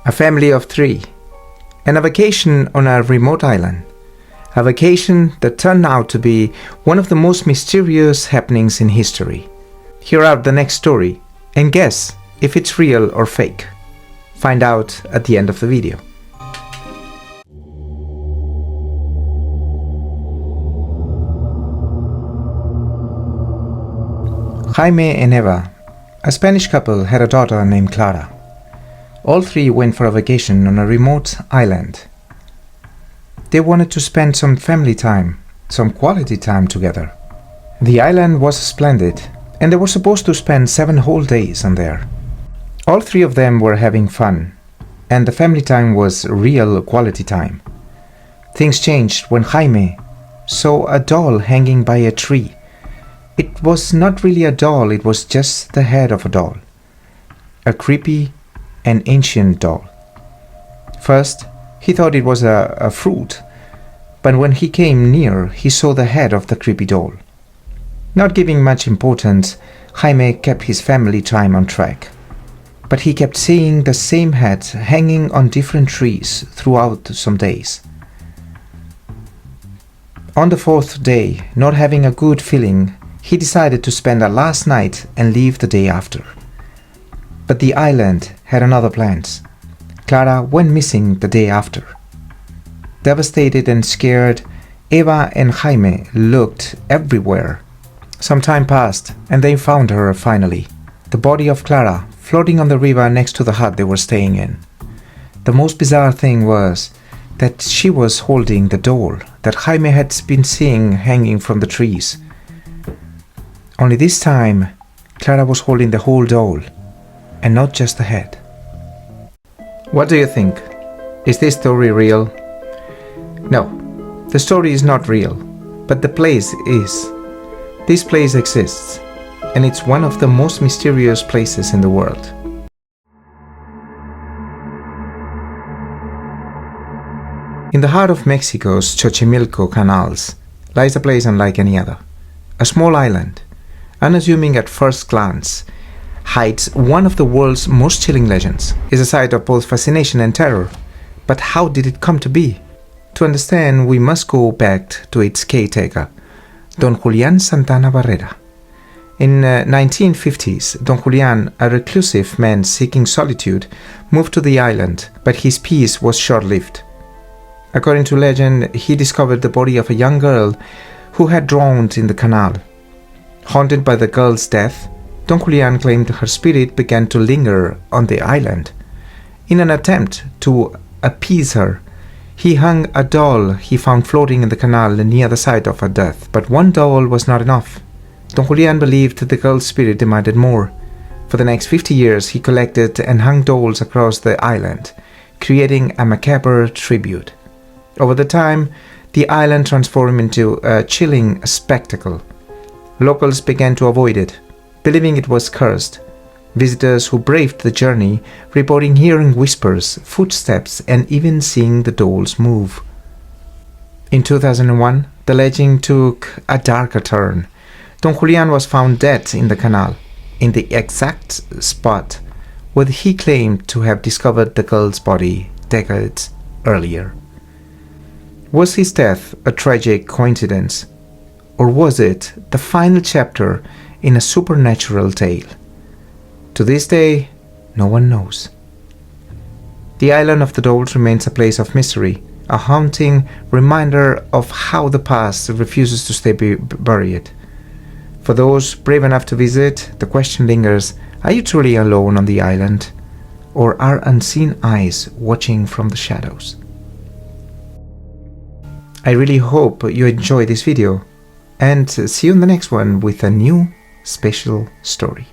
A family of 3, and a vacation on a remote island. A vacation that turned out to be one of the most mysterious happenings in history. Here are the next story, and guess if it's real or fake. Find out at the end of the video. Jaime and Eva, a Spanish couple, had a daughter named Clara. All 3 went for a vacation on a remote island. They wanted to spend some family time, some quality time together. The island was splendid, and they were supposed to spend 7 whole days on there. All 3 of them were having fun, and the family time was real quality time. Things changed when Jaime saw a doll hanging by a tree. It was not really a doll, it was just the head of a doll. A creepy and ancient doll. First, he thought it was a fruit, but when he came near, he saw the head of the creepy doll. Not giving much importance, Jaime kept his family time on track. But he kept seeing the same head hanging on different trees throughout some days. On the 4th day, not having a good feeling, he decided to spend a last night and leave the day after. But the island had another plans. Clara went missing the day after. Devastated and scared, Eva and Jaime looked everywhere. Some time passed, and they found her finally. The body of Clara floating on the river next to the hut they were staying in. The most bizarre thing was that she was holding the doll that Jaime had been seeing hanging from the trees. Only this time, Clara was holding the whole doll, and not just the head. What do you think? Is this story real? No, the story is not real, but the place is. This place exists, and it's one of the most mysterious places in the world. In the heart of Mexico's Xochimilco canals lies a place unlike any other. A small island, unassuming at first glance, hides one of the world's most chilling legends. Is a site of both fascination and terror. But how did it come to be? To understand, we must go back to its caretaker, Don Julián Santana Barrera. In 1950s, Don Julián, a reclusive man seeking solitude, moved to the island, but his peace was short-lived. According to legend, he discovered the body of a young girl who had drowned in the canal. Haunted by the girl's death, Don Julián claimed her spirit began to linger on the island. In an attempt to appease her, he hung a doll he found floating in the canal near the site of her death. But one doll was not enough. Don Julián believed the girl's spirit demanded more. For the next 50 years, he collected and hung dolls across the island, creating a macabre tribute. Over the time, the island transformed into a chilling spectacle. Locals began to avoid it, believing it was cursed. Visitors who braved the journey reporting hearing whispers, footsteps, and even seeing the dolls move. In 2001, the legend took a darker turn. Don Julián was found dead in the canal, in the exact spot where he claimed to have discovered the girl's body decades earlier. Was his death a tragic coincidence? Or was it the final chapter in a supernatural tale? To this day, no one knows. The island of the dolls remains a place of mystery, a haunting reminder of how the past refuses to stay buried. For those brave enough to visit, the question lingers, are you truly alone on the island? Or are unseen eyes watching from the shadows? I really hope you enjoyed this video, and see you in the next one with a new special story.